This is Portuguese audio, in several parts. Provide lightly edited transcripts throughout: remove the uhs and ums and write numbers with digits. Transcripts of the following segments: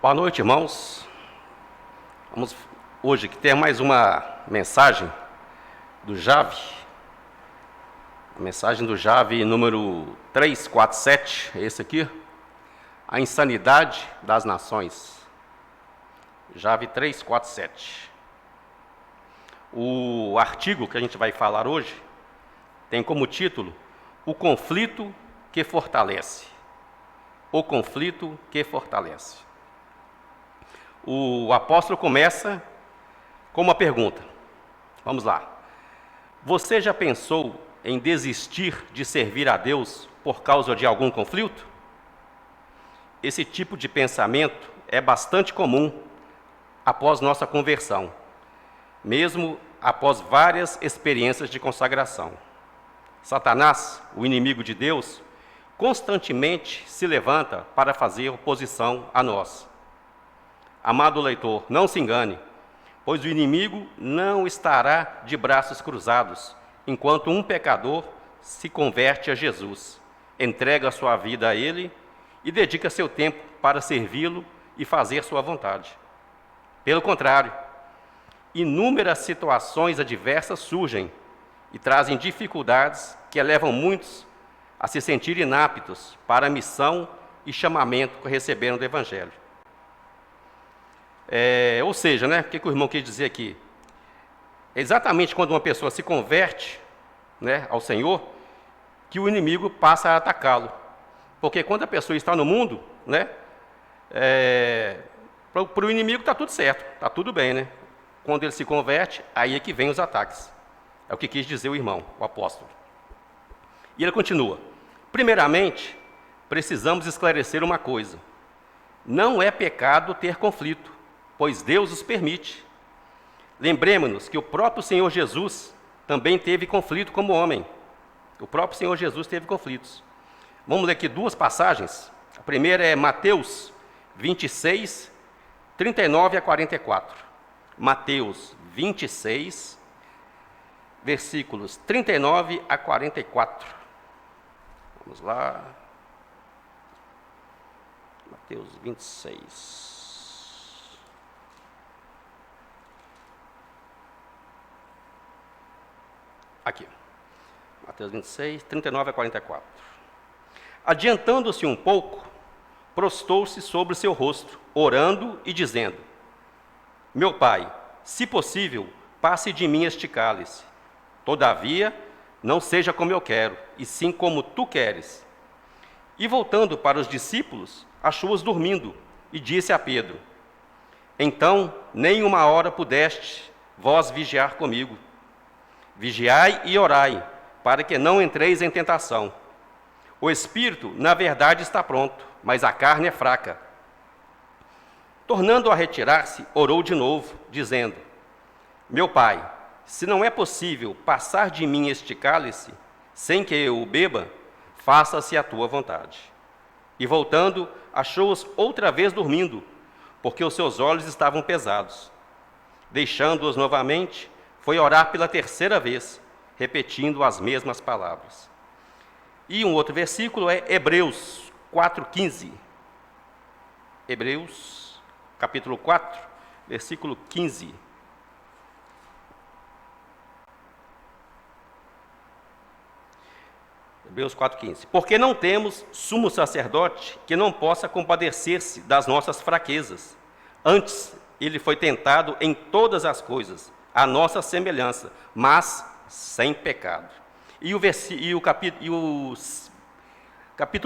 Boa noite, irmãos. Vamos hoje que tem mais uma mensagem do JAV. A mensagem do JAV número 347, é esse aqui. A insanidade das nações. JAV 347. O artigo que a gente vai falar hoje tem como título O conflito que fortalece. O conflito que fortalece. O apóstolo começa com uma pergunta. Vamos lá. Você já pensou em desistir de servir a Deus por causa de algum conflito? Esse tipo de pensamento é bastante comum após nossa conversão, mesmo após várias experiências de consagração. Satanás, o inimigo de Deus, constantemente se levanta para fazer oposição a nós. Amado leitor, não se engane, pois o inimigo não estará de braços cruzados enquanto um pecador se converte a Jesus, entrega sua vida a Ele e dedica seu tempo para servi-lo e fazer sua vontade. Pelo contrário, inúmeras situações adversas surgem e trazem dificuldades que levam muitos a se sentir inaptos para a missão e chamamento que receberam do Evangelho. Ou seja, o que o irmão quer dizer aqui? Exatamente quando uma pessoa se converte ao Senhor, que o inimigo passa a atacá-lo. Porque quando a pessoa está no mundo, para o inimigo está tudo certo, está tudo bem. Quando ele se converte, aí é que vem os ataques. É o que quis dizer o irmão, o apóstolo. E ele continua. Primeiramente, precisamos esclarecer uma coisa. Não é pecado ter conflito, pois Deus os permite. Lembremos-nos que o próprio Senhor Jesus também teve conflito como homem. O próprio Senhor Jesus teve conflitos. Vamos ler aqui duas passagens. A primeira é Mateus 26, 39 a 44. Mateus 26, versículos 39 a 44. Vamos lá. Mateus 26. Aqui, Mateus 26, 39 a 44. Adiantando-se um pouco, prostou-se sobre o seu rosto, orando e dizendo: Meu Pai, se possível, passe de mim este cálice. Todavia, não seja como eu quero, e sim como tu queres. E voltando para os discípulos, achou-os dormindo, e disse a Pedro: Então, nem uma hora pudeste vós vigiar comigo. Vigiai e orai, para que não entreis em tentação. O espírito, na verdade, está pronto, mas a carne é fraca. Tornando a retirar-se, orou de novo, dizendo: Meu Pai, se não é possível passar de mim este cálice, sem que eu o beba, faça-se a tua vontade. E voltando, achou-os outra vez dormindo, porque os seus olhos estavam pesados. Deixando-os novamente, foi orar pela terceira vez, repetindo as mesmas palavras. E um outro versículo é Hebreus 4,15. Hebreus, capítulo 4, versículo 15. Hebreus 4,15. Porque não temos sumo sacerdote que não possa compadecer-se das nossas fraquezas. Antes, ele foi tentado em todas as coisas, a nossa semelhança, mas sem pecado. E o capítulo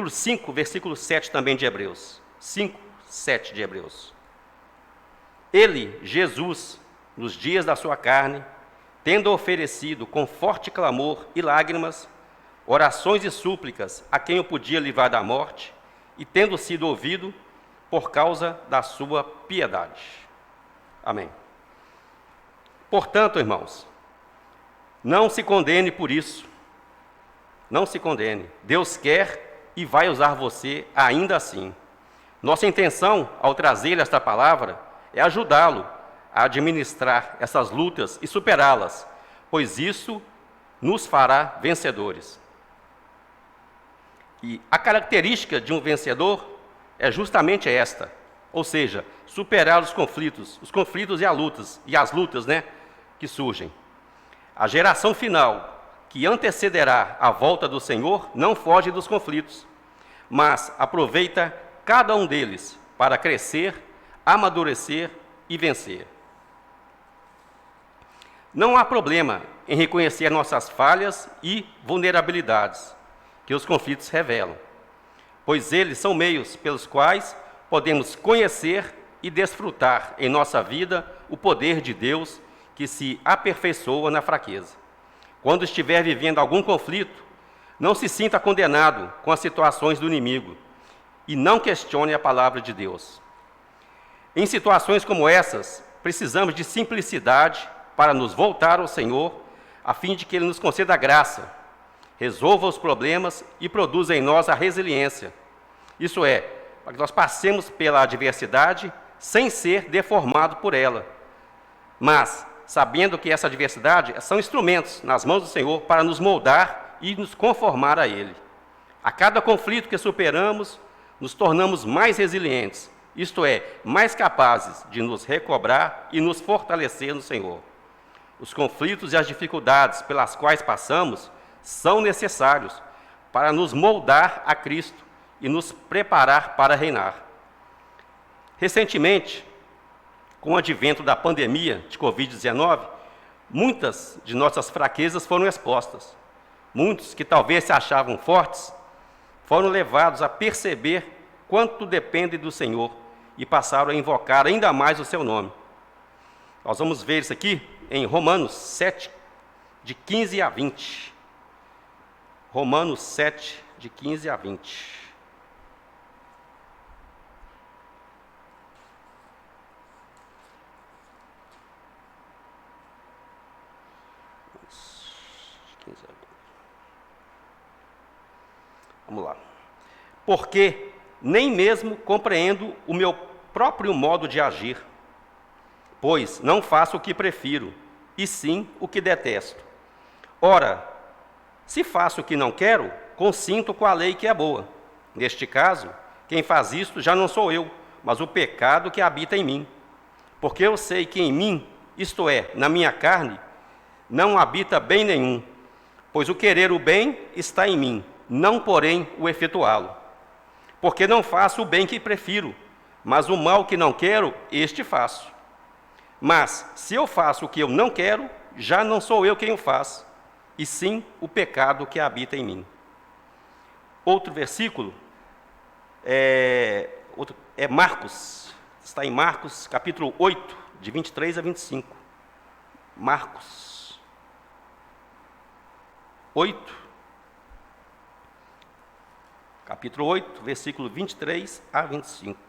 5, versículo 7 também de Hebreus. 5, 7 de Hebreus. Ele, Jesus, nos dias da sua carne, tendo oferecido com forte clamor e lágrimas, orações e súplicas a quem o podia livrar da morte, e tendo sido ouvido por causa da sua piedade. Amém. Portanto, irmãos, não se condene por isso. Não se condene. Deus quer e vai usar você ainda assim. Nossa intenção, ao trazer esta palavra, é ajudá-lo a administrar essas lutas e superá-las, pois isso nos fará vencedores. E a característica de um vencedor é justamente esta: Ou seja, superar os conflitos e as lutas, né, que surgem. A geração final, que antecederá a volta do Senhor, não foge dos conflitos, mas aproveita cada um deles para crescer, amadurecer e vencer. Não há problema em reconhecer nossas falhas e vulnerabilidades que os conflitos revelam, pois eles são meios pelos quais podemos conhecer e desfrutar em nossa vida o poder de Deus que se aperfeiçoa na fraqueza. Quando estiver vivendo algum conflito, não se sinta condenado com as situações do inimigo e não questione a palavra de Deus. Em situações como essas, precisamos de simplicidade para nos voltar ao Senhor, a fim de que Ele nos conceda graça, resolva os problemas e produza em nós a resiliência. Isso é, para que nós passemos pela adversidade sem ser deformado por ela, mas sabendo que essa adversidade são instrumentos nas mãos do Senhor para nos moldar e nos conformar a Ele. A cada conflito que superamos, nos tornamos mais resilientes, isto é, mais capazes de nos recobrar e nos fortalecer no Senhor. Os conflitos e as dificuldades pelas quais passamos são necessários para nos moldar a Cristo e nos preparar para reinar. Recentemente, com o advento da pandemia de Covid-19, muitas de nossas fraquezas foram expostas. Muitos que talvez se achavam fortes foram levados a perceber quanto depende do Senhor e passaram a invocar ainda mais o seu nome. Nós vamos ver isso aqui em Romanos 7, de 15 a 20. Romanos 7, de 15 a 20. Vamos lá. Porque nem mesmo compreendo o meu próprio modo de agir, pois não faço o que prefiro, e sim o que detesto. Ora, se faço o que não quero, consinto com a lei que é boa. Neste caso, quem faz isto já não sou eu, mas o pecado que habita em mim. Porque eu sei que em mim, isto é, na minha carne, não habita bem nenhum, pois o querer o bem está em mim, não porém o efetuá-lo. Porque não faço o bem que prefiro, mas o mal que não quero, este faço. Mas, se eu faço o que eu não quero, já não sou eu quem o faz, e sim o pecado que habita em mim. Outro versículo é Marcos, está em Marcos, capítulo 8, de 23 a 25. Marcos 8, capítulo 8, versículo 23 a 25.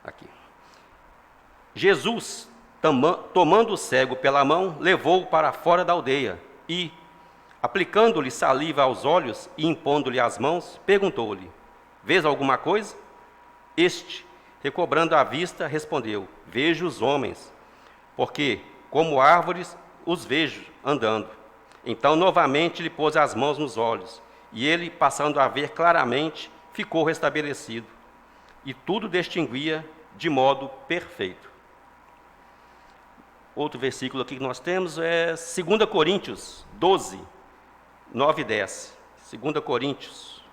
Aqui. Jesus, tomando o cego pela mão, levou-o para fora da aldeia e, aplicando-lhe saliva aos olhos e impondo-lhe as mãos, perguntou-lhe: Vês alguma coisa? Este, recobrando a vista, respondeu: Vejo os homens, porque, como árvores, os vejo andando. Então, novamente, lhe pôs as mãos nos olhos, e ele, passando a ver claramente, ficou restabelecido, e tudo distinguia de modo perfeito. Outro versículo aqui que nós temos é 2 Coríntios 12, 9 e 10. 2 Coríntios,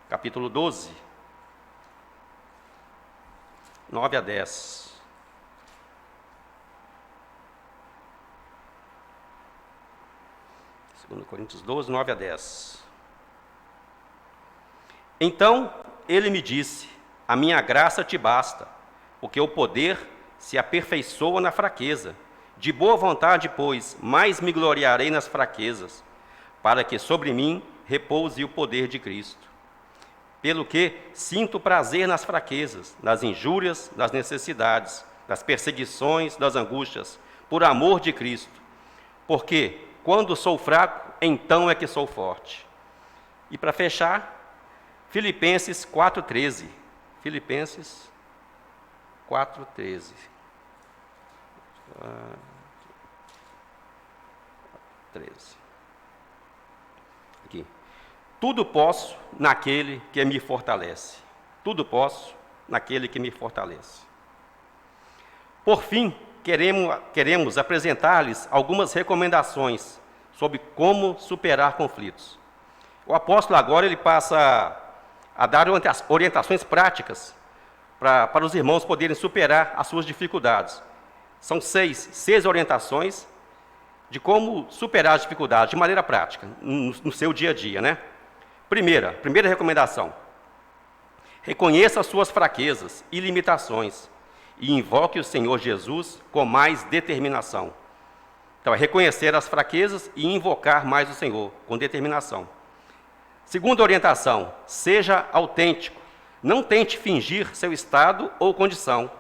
capítulo 12, 9 a 10. Coríntios 12, 9 a 10. Então ele me disse: a minha graça te basta, porque o poder se aperfeiçoa na fraqueza. De boa vontade, pois, mais me gloriarei nas fraquezas, para que sobre mim repouse o poder de Cristo. Pelo que sinto prazer nas fraquezas, nas injúrias, nas necessidades, nas perseguições, nas angústias, por amor de Cristo. Porque, quando sou fraco, então é que sou forte. E para fechar, Filipenses 4,13. Filipenses 4,13. 13. tudo posso naquele que me fortalece. Tudo posso naquele que me fortalece. Por fim, queremos apresentar-lhes algumas recomendações sobre como superar conflitos. O apóstolo agora ele passa a dar orientações práticas para os irmãos poderem superar as suas dificuldades. São seis orientações de como superar as dificuldades de maneira prática, no seu dia a dia, né? Primeira recomendação: reconheça as suas fraquezas e limitações e invoque o Senhor Jesus com mais determinação. Então, é reconhecer as fraquezas e invocar mais o Senhor com determinação. Segunda orientação: seja autêntico. Não tente fingir seu estado ou condição.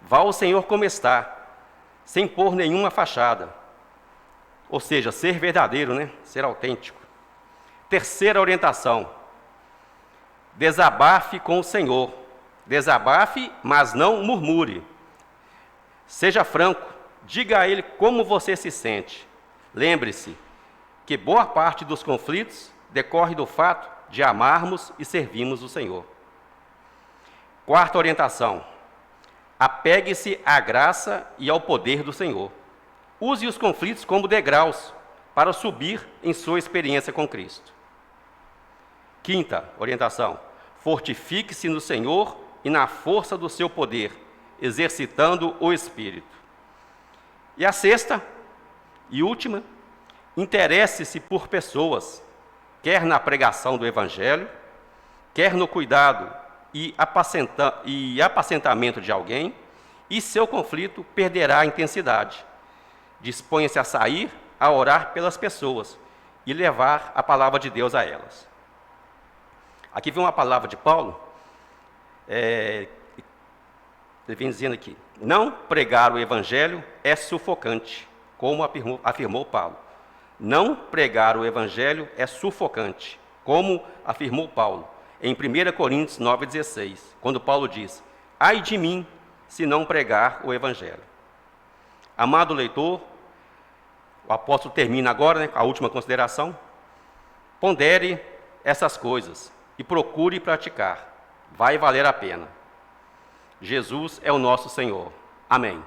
Vá ao Senhor como está, sem pôr nenhuma fachada. Ou seja, ser verdadeiro, né? Ser autêntico. Terceira orientação: desabafe com o Senhor. Desabafe, mas não murmure. Seja franco, diga a Ele como você se sente. Lembre-se que boa parte dos conflitos decorre do fato de amarmos e servirmos o Senhor. Quarta orientação: apegue-se à graça e ao poder do Senhor. Use os conflitos como degraus para subir em sua experiência com Cristo. Quinta orientação: fortifique-se no Senhor e na força do seu poder, exercitando o Espírito. E a sexta e última: interesse-se por pessoas, quer na pregação do Evangelho, quer no cuidado e apacentamento de alguém, e seu conflito perderá a intensidade. Disponha-se a sair, a orar pelas pessoas e levar a palavra de Deus a elas. Aqui vem uma palavra de Paulo, ele vem dizendo aqui: não pregar o Evangelho é sufocante, como afirmou Paulo. Não pregar o Evangelho é sufocante, como afirmou Paulo, em 1 Coríntios 9,16, quando Paulo diz: ai de mim, se não pregar o Evangelho. Amado leitor, o apóstolo termina agora, né, a última consideração. Pondere essas coisas e procure praticar. Vai valer a pena. Jesus é o nosso Senhor. Amém.